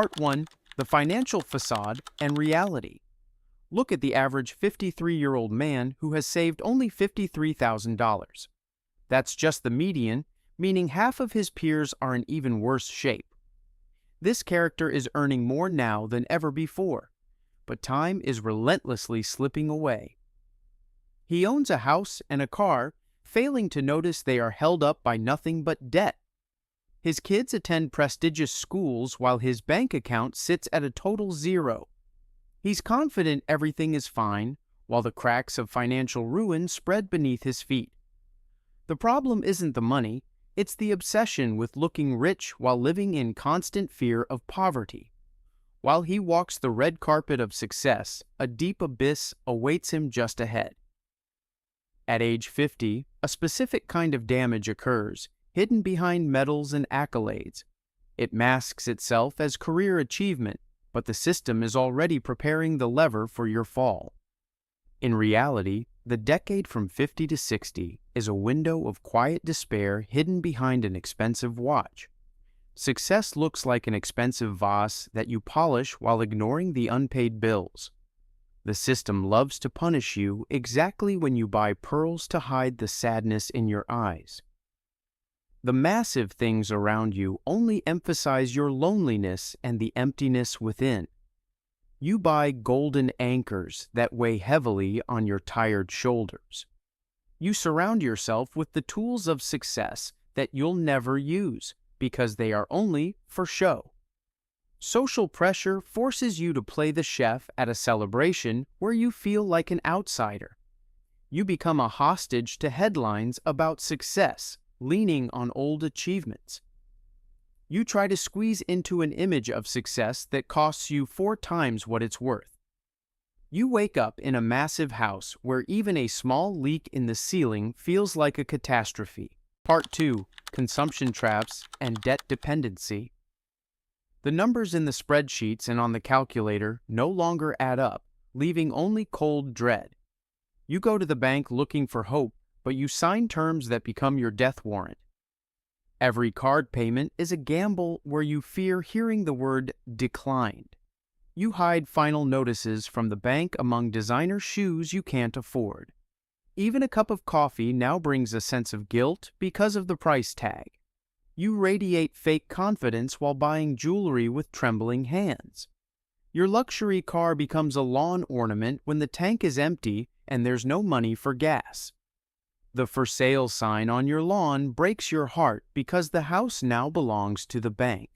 Part 1. The Financial Facade and Reality. Look at the average 53-year-old man who has saved only $53,000. That's just the median, meaning half of his peers are in even worse shape. This character is earning more now than ever before, but time is relentlessly slipping away. He owns a house and a car, failing to notice they are held up by nothing but debt. His kids attend prestigious schools while his bank account sits at a total zero. He's confident everything is fine, while the cracks of financial ruin spread beneath his feet. The problem isn't the money, it's the obsession with looking rich while living in constant fear of poverty. While he walks the red carpet of success, a deep abyss awaits him just ahead. At age 50, a specific kind of damage occurs, hidden behind medals and accolades. It masks itself as career achievement, but the system is already preparing the lever for your fall. In reality, the decade from 50 to 60 is a window of quiet despair hidden behind an expensive watch. Success looks like an expensive vase that you polish while ignoring the unpaid bills. The system loves to punish you exactly when you buy pearls to hide the sadness in your eyes. The massive things around you only emphasize your loneliness and the emptiness within. You buy golden anchors that weigh heavily on your tired shoulders. You surround yourself with the tools of success that you'll never use because they are only for show. Social pressure forces you to play the chef at a celebration where you feel like an outsider. You become a hostage to headlines about success, leaning on old achievements. You try to squeeze into an image of success that costs you 4 times what it's worth. You wake up in a massive house where even a small leak in the ceiling feels like a catastrophe. Part 2. Consumption Traps and Debt Dependency. The numbers in the spreadsheets and on the calculator no longer add up, leaving only cold dread. You go to the bank looking for hope, but you sign terms that become your death warrant. Every card payment is a gamble where you fear hearing the word declined. You hide final notices from the bank among designer shoes you can't afford. Even a cup of coffee now brings a sense of guilt because of the price tag. You radiate fake confidence while buying jewelry with trembling hands. Your luxury car becomes a lawn ornament when the tank is empty and there's no money for gas. The for sale sign on your lawn breaks your heart because the house now belongs to the bank.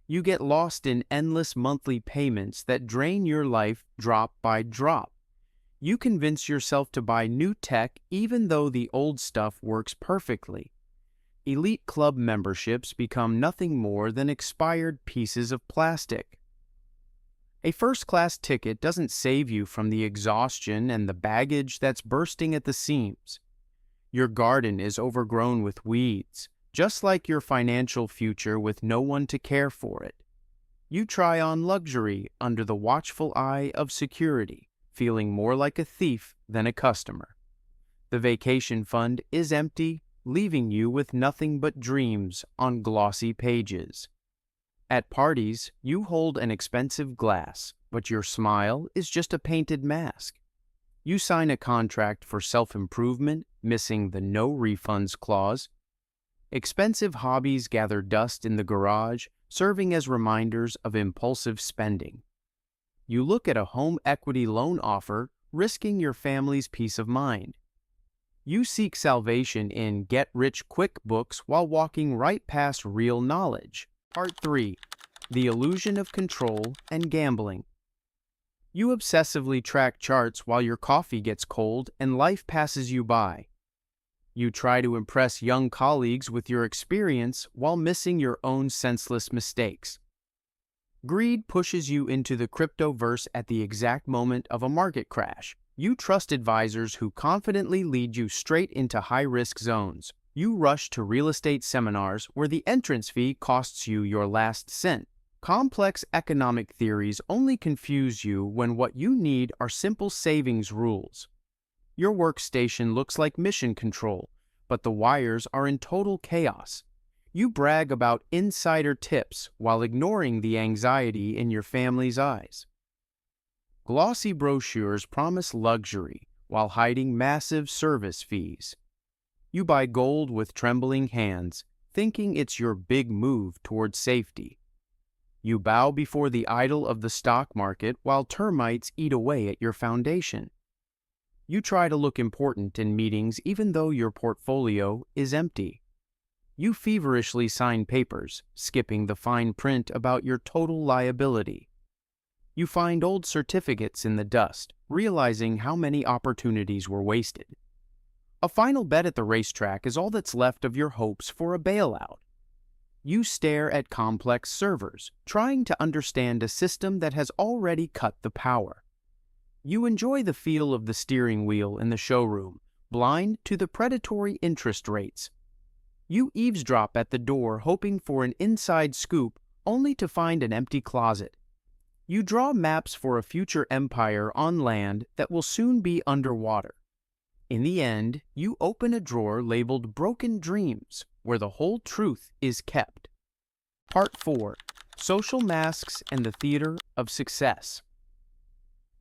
You get lost in endless monthly payments that drain your life drop by drop. You convince yourself to buy new tech even though the old stuff works perfectly. Elite club memberships become nothing more than expired pieces of plastic. A first-class ticket doesn't save you from the exhaustion and the baggage that's bursting at the seams. Your garden is overgrown with weeds, just like your financial future with no one to care for it. You try on luxury under the watchful eye of security, feeling more like a thief than a customer. The vacation fund is empty, leaving you with nothing but dreams on glossy pages. At parties, you hold an expensive glass, but your smile is just a painted mask. You sign a contract for self-improvement, missing the no refunds clause. Expensive hobbies gather dust in the garage, serving as reminders of impulsive spending. You look at a home equity loan offer, risking your family's peace of mind. You seek salvation in get-rich-quick books while walking right past real knowledge. Part 3. The Illusion of Control and Gambling. You obsessively track charts while your coffee gets cold and life passes you by. You try to impress young colleagues with your experience while missing your own senseless mistakes. Greed pushes you into the cryptoverse at the exact moment of a market crash. You trust advisors who confidently lead you straight into high-risk zones. You rush to real estate seminars where the entrance fee costs you your last cent. Complex economic theories only confuse you when what you need are simple savings rules. Your workstation looks like mission control, but the wires are in total chaos. You brag about insider tips while ignoring the anxiety in your family's eyes. Glossy brochures promise luxury while hiding massive service fees. You buy gold with trembling hands, thinking it's your big move toward safety. You bow before the idol of the stock market while termites eat away at your foundation. You try to look important in meetings even though your portfolio is empty. You feverishly sign papers, skipping the fine print about your total liability. You find old certificates in the dust, realizing how many opportunities were wasted. A final bet at the racetrack is all that's left of your hopes for a bailout. You stare at complex servers, trying to understand a system that has already cut the power. You enjoy the feel of the steering wheel in the showroom, blind to the predatory interest rates. You eavesdrop at the door hoping for an inside scoop, only to find an empty closet. You draw maps for a future empire on land that will soon be underwater. In the end, you open a drawer labeled Broken Dreams, where the whole truth is kept. Part 4. Social Masks and the Theater of Success.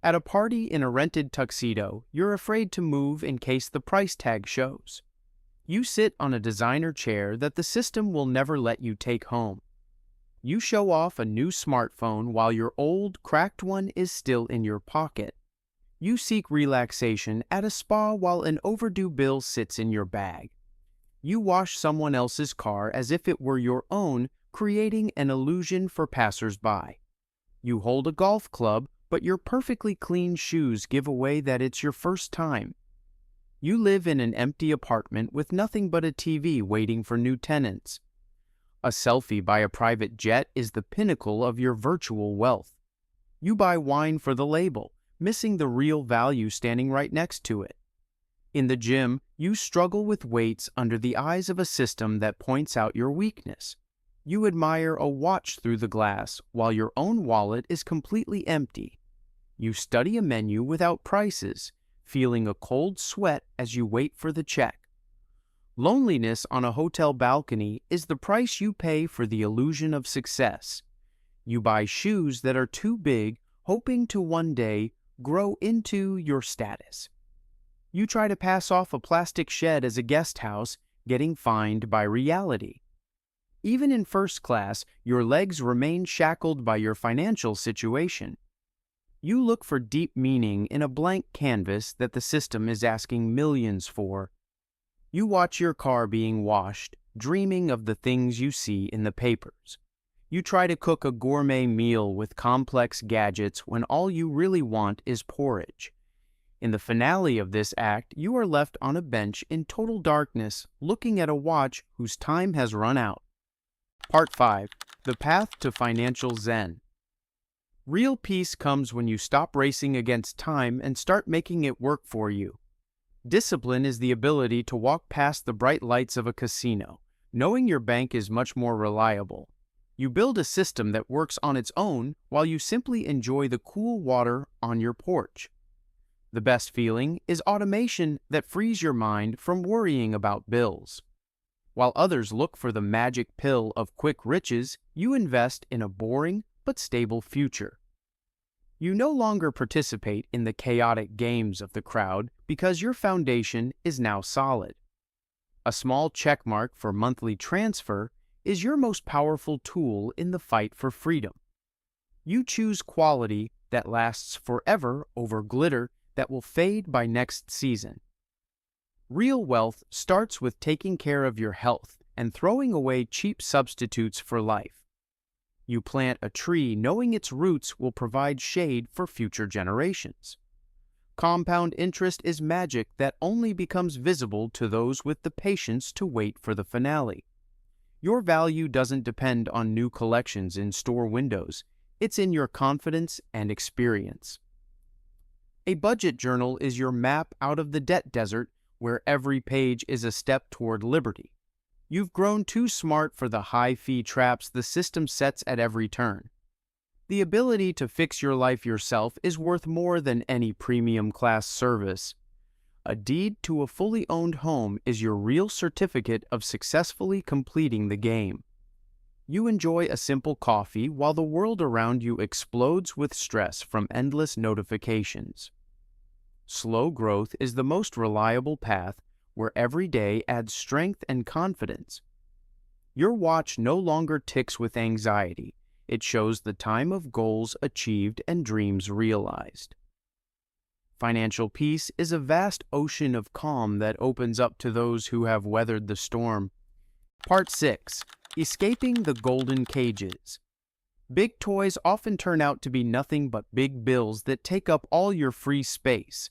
At a party in a rented tuxedo, you're afraid to move in case the price tag shows. You sit on a designer chair that the system will never let you take home. You show off a new smartphone while your old, cracked one is still in your pocket. You seek relaxation at a spa while an overdue bill sits in your bag. You wash someone else's car as if it were your own, creating an illusion for passers-by. You hold a golf club, but your perfectly clean shoes give away that it's your first time. You live in an empty apartment with nothing but a TV waiting for new tenants. A selfie by a private jet is the pinnacle of your virtual wealth. You buy wine for the label, missing the real value standing right next to it. In the gym, you struggle with weights under the eyes of a system that points out your weakness. You admire a watch through the glass while your own wallet is completely empty. You study a menu without prices, feeling a cold sweat as you wait for the check. Loneliness on a hotel balcony is the price you pay for the illusion of success. You buy shoes that are too big, hoping to one day grow into your status. You try to pass off a plastic shed as a guest house, getting fined by reality. Even in first class, your legs remain shackled by your financial situation. You look for deep meaning in a blank canvas that the system is asking millions for. You watch your car being washed, dreaming of the things you see in the papers. You try to cook a gourmet meal with complex gadgets when all you really want is porridge. In the finale of this act, you are left on a bench in total darkness, looking at a watch whose time has run out. Part 5. The Path to Financial Zen. Real peace comes when you stop racing against time and start making it work for you. Discipline is the ability to walk past the bright lights of a casino, knowing your bank is much more reliable. You build a system that works on its own while you simply enjoy the cool water on your porch. The best feeling is automation that frees your mind from worrying about bills. While others look for the magic pill of quick riches, you invest in a boring but stable future. You no longer participate in the chaotic games of the crowd because your foundation is now solid. A small checkmark for monthly transfer is your most powerful tool in the fight for freedom. You choose quality that lasts forever over glitter that will fade by next season. Real wealth starts with taking care of your health and throwing away cheap substitutes for life. You plant a tree knowing its roots will provide shade for future generations. Compound interest is magic that only becomes visible to those with the patience to wait for the finale. Your value doesn't depend on new collections in store windows. It's in your confidence and experience. A budget journal is your map out of the debt desert where every page is a step toward liberty. You've grown too smart for the high-fee traps the system sets at every turn. The ability to fix your life yourself is worth more than any premium class service. A deed to a fully owned home is your real certificate of successfully completing the game. You enjoy a simple coffee while the world around you explodes with stress from endless notifications. Slow growth is the most reliable path where every day adds strength and confidence. Your watch no longer ticks with anxiety. It shows the time of goals achieved and dreams realized. Financial peace is a vast ocean of calm that opens up to those who have weathered the storm. Part 6. Escaping the Golden Cages. Big toys often turn out to be nothing but big bills that take up all your free space.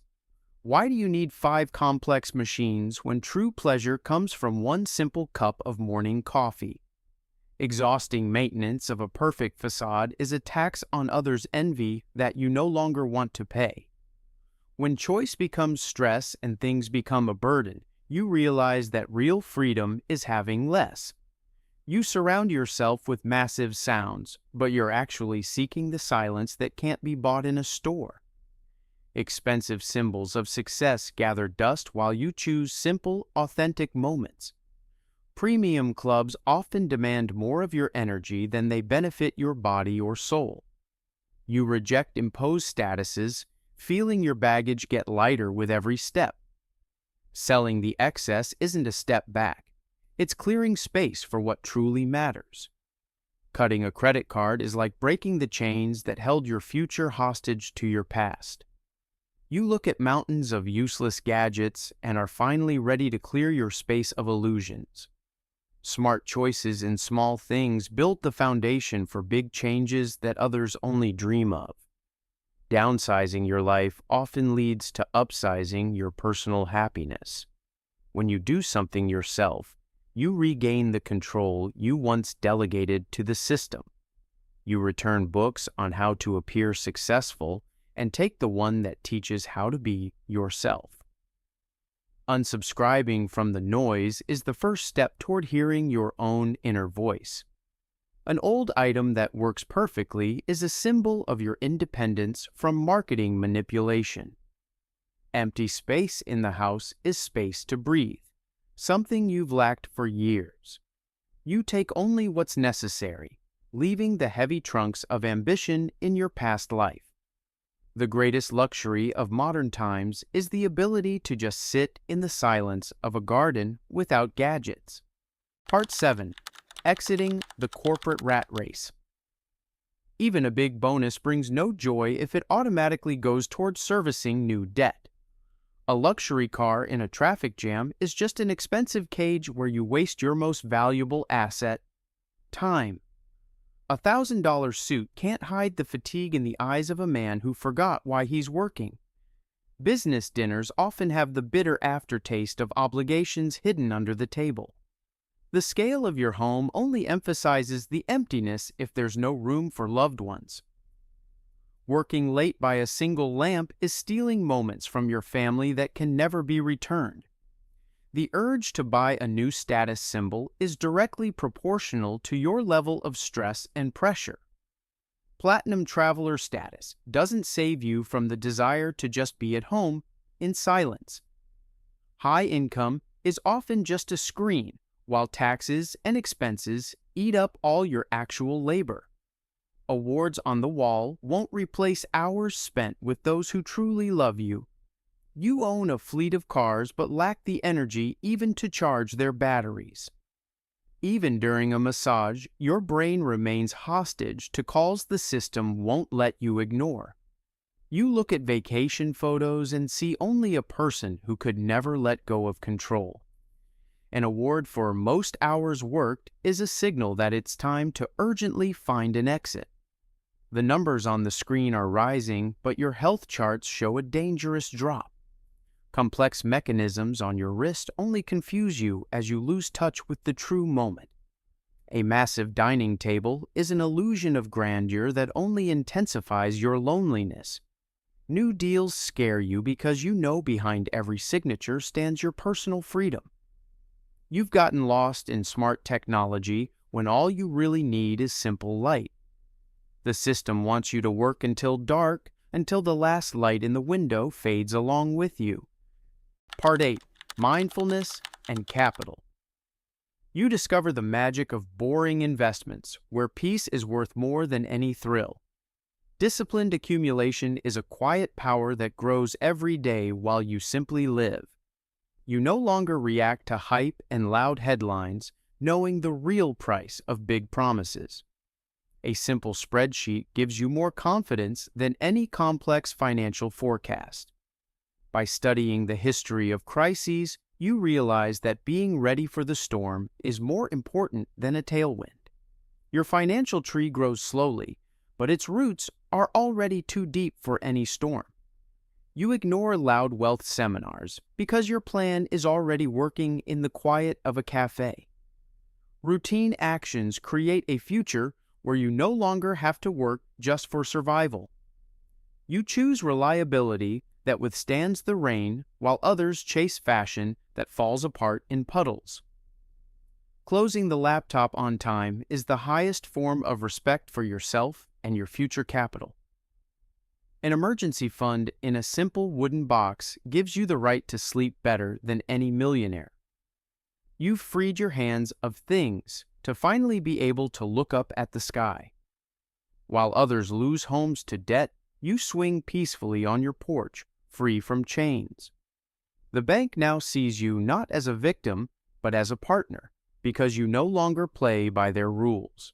Why do you need 5 complex machines when true pleasure comes from one simple cup of morning coffee? Exhausting maintenance of a perfect facade is a tax on others' envy that you no longer want to pay. When choice becomes stress and things become a burden, you realize that real freedom is having less. You surround yourself with massive sounds, but you're actually seeking the silence that can't be bought in a store. Expensive symbols of success gather dust while you choose simple, authentic moments. Premium clubs often demand more of your energy than they benefit your body or soul. You reject imposed statuses, feeling your baggage get lighter with every step. Selling the excess isn't a step back. It's clearing space for what truly matters. Cutting a credit card is like breaking the chains that held your future hostage to your past. You look at mountains of useless gadgets and are finally ready to clear your space of illusions. Smart choices in small things build the foundation for big changes that others only dream of. Downsizing your life often leads to upsizing your personal happiness. When you do something yourself, you regain the control you once delegated to the system. You return books on how to appear successful and take the one that teaches how to be yourself. Unsubscribing from the noise is the first step toward hearing your own inner voice. An old item that works perfectly is a symbol of your independence from marketing manipulation. Empty space in the house is space to breathe, something you've lacked for years. You take only what's necessary, leaving the heavy trunks of ambition in your past life. The greatest luxury of modern times is the ability to just sit in the silence of a garden without gadgets. Part 7. Exiting the corporate rat race. Even a big bonus brings no joy if it automatically goes towards servicing new debt. A luxury car in a traffic jam is just an expensive cage where you waste your most valuable asset, time. A $1,000 suit can't hide the fatigue in the eyes of a man who forgot why he's working. Business dinners often have the bitter aftertaste of obligations hidden under the table. The scale of your home only emphasizes the emptiness if there's no room for loved ones. Working late by a single lamp is stealing moments from your family that can never be returned. The urge to buy a new status symbol is directly proportional to your level of stress and pressure. Platinum traveler status doesn't save you from the desire to just be at home in silence. High income is often just a screen, while taxes and expenses eat up all your actual labor. Awards on the wall won't replace hours spent with those who truly love you. You own a fleet of cars but lack the energy even to charge their batteries. Even during a massage, your brain remains hostage to calls the system won't let you ignore. You look at vacation photos and see only a person who could never let go of control. An award for most hours worked is a signal that it's time to urgently find an exit. The numbers on the screen are rising, but your health charts show a dangerous drop. Complex mechanisms on your wrist only confuse you as you lose touch with the true moment. A massive dining table is an illusion of grandeur that only intensifies your loneliness. New deals scare you because you know behind every signature stands your personal freedom. You've gotten lost in smart technology when all you really need is simple light. The system wants you to work until dark, until the last light in the window fades along with you. Part 8. Mindfulness and Capital. You discover the magic of boring investments, where peace is worth more than any thrill. Disciplined accumulation is a quiet power that grows every day while you simply live. You no longer react to hype and loud headlines, knowing the real price of big promises. A simple spreadsheet gives you more confidence than any complex financial forecast. By studying the history of crises, you realize that being ready for the storm is more important than a tailwind. Your financial tree grows slowly, but its roots are already too deep for any storm. You ignore loud wealth seminars because your plan is already working in the quiet of a cafe. Routine actions create a future where you no longer have to work just for survival. You choose reliability that withstands the rain while others chase fashion that falls apart in puddles. Closing the laptop on time is the highest form of respect for yourself and your future capital. An emergency fund in a simple wooden box gives you the right to sleep better than any millionaire. You've freed your hands of things to finally be able to look up at the sky. While others lose homes to debt, you swing peacefully on your porch, free from chains. The bank now sees you not as a victim, but as a partner, because you no longer play by their rules.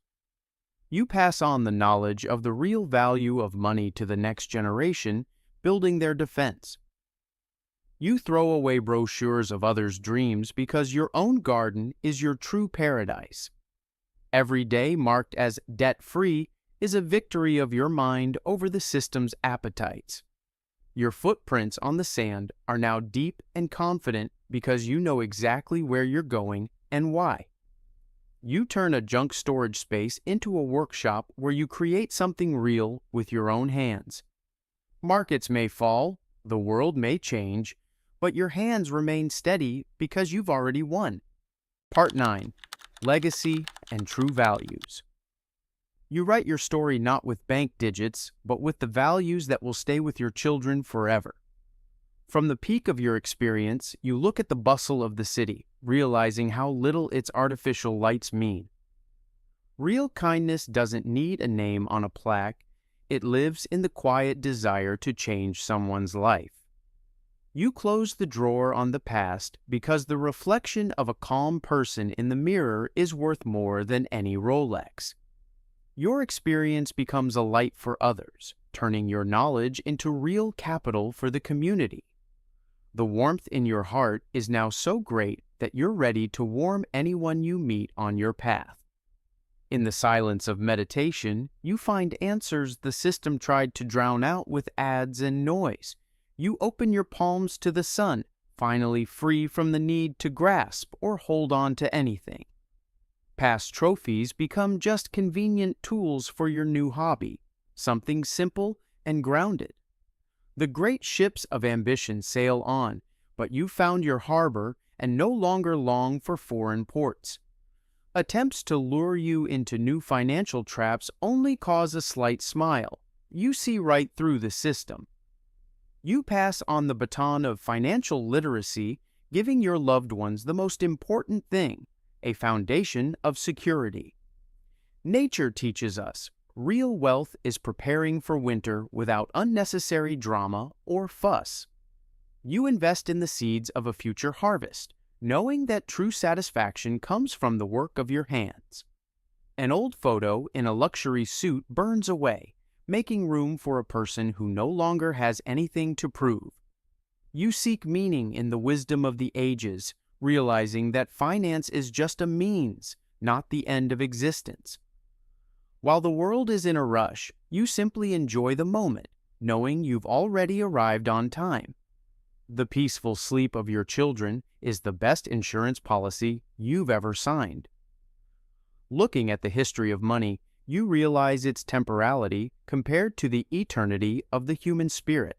You pass on the knowledge of the real value of money to the next generation, building their defense. You throw away brochures of others' dreams because your own garden is your true paradise. Every day marked as debt-free is a victory of your mind over the system's appetites. Your footprints on the sand are now deep and confident because you know exactly where you're going and why. You turn a junk storage space into a workshop where you create something real with your own hands. Markets may fall, the world may change, but your hands remain steady because you've already won. Part 9. Legacy and True Values. You write your story not with bank digits, but with the values that will stay with your children forever. From the peak of your experience, you look at the bustle of the city, realizing how little its artificial lights mean. Real kindness doesn't need a name on a plaque. It lives in the quiet desire to change someone's life. You close the drawer on the past because the reflection of a calm person in the mirror is worth more than any Rolex. Your experience becomes a light for others, turning your knowledge into real capital for the community. The warmth in your heart is now so great that you're ready to warm anyone you meet on your path. In the silence of meditation, you find answers the system tried to drown out with ads and noise. You open your palms to the sun, finally free from the need to grasp or hold on to anything. Past trophies become just convenient tools for your new hobby, something simple and grounded. The great ships of ambition sail on, but you found your harbor and no longer long for foreign ports. Attempts to lure you into new financial traps only cause a slight smile. You see right through the system. You pass on the baton of financial literacy, giving your loved ones the most important thing, a foundation of security. Nature teaches us real wealth is preparing for winter without unnecessary drama or fuss. You invest in the seeds of a future harvest, knowing that true satisfaction comes from the work of your hands. An old photo in a luxury suit burns away, making room for a person who no longer has anything to prove. You seek meaning in the wisdom of the ages, realizing that finance is just a means, not the end of existence. While the world is in a rush, you simply enjoy the moment, knowing you've already arrived on time. The peaceful sleep of your children is the best insurance policy you've ever signed. Looking at the history of money, you realize its temporality compared to the eternity of the human spirit.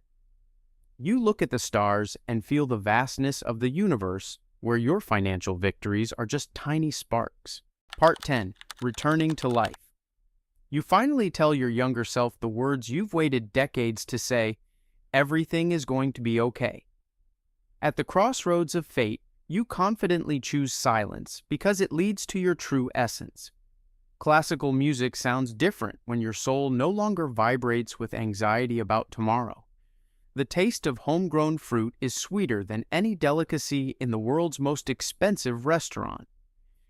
You look at the stars and feel the vastness of the universe, where your financial victories are just tiny sparks. Part 10. Returning to life. You finally tell your younger self the words you've waited decades to say, "Everything is going to be okay." At the crossroads of fate, you confidently choose silence because it leads to your true essence. Classical music sounds different when your soul no longer vibrates with anxiety about tomorrow. The taste of homegrown fruit is sweeter than any delicacy in the world's most expensive restaurant.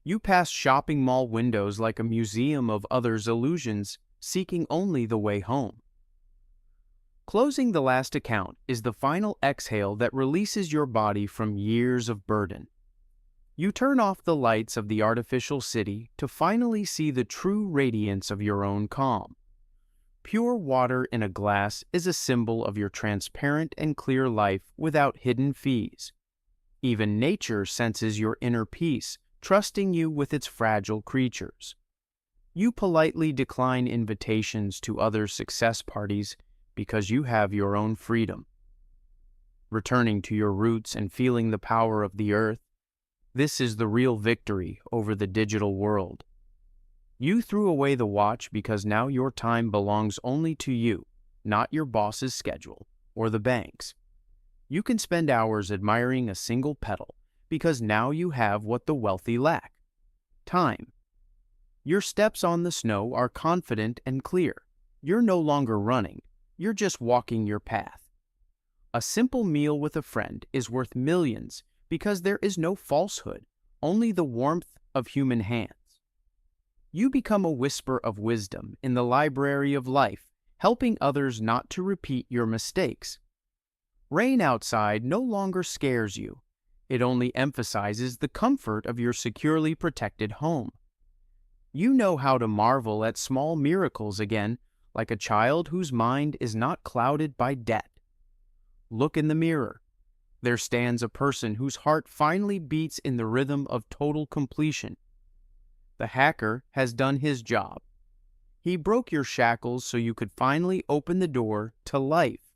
You pass shopping mall windows like a museum of others' illusions, seeking only the way home. Closing the last account is the final exhale that releases your body from years of burden. You turn off the lights of the artificial city to finally see the true radiance of your own calm. Pure water in a glass is a symbol of your transparent and clear life without hidden fees. Even nature senses your inner peace, trusting you with its fragile creatures. You politely decline invitations to other success parties because you have your own freedom. Returning to your roots and feeling the power of the earth, this is the real victory over the digital world. You threw away the watch because now your time belongs only to you, not your boss's schedule or the bank's. You can spend hours admiring a single petal because now you have what the wealthy lack: time. Your steps on the snow are confident and clear. You're no longer running, you're just walking your path. A simple meal with a friend is worth millions because there is no falsehood, only the warmth of human hands. You become a whisper of wisdom in the library of life, helping others not to repeat your mistakes. Rain outside no longer scares you. It only emphasizes the comfort of your securely protected home. You know how to marvel at small miracles again, like a child whose mind is not clouded by debt. Look in the mirror. There stands a person whose heart finally beats in the rhythm of total completion. The hacker has done his job. He broke your shackles so you could finally open the door to life.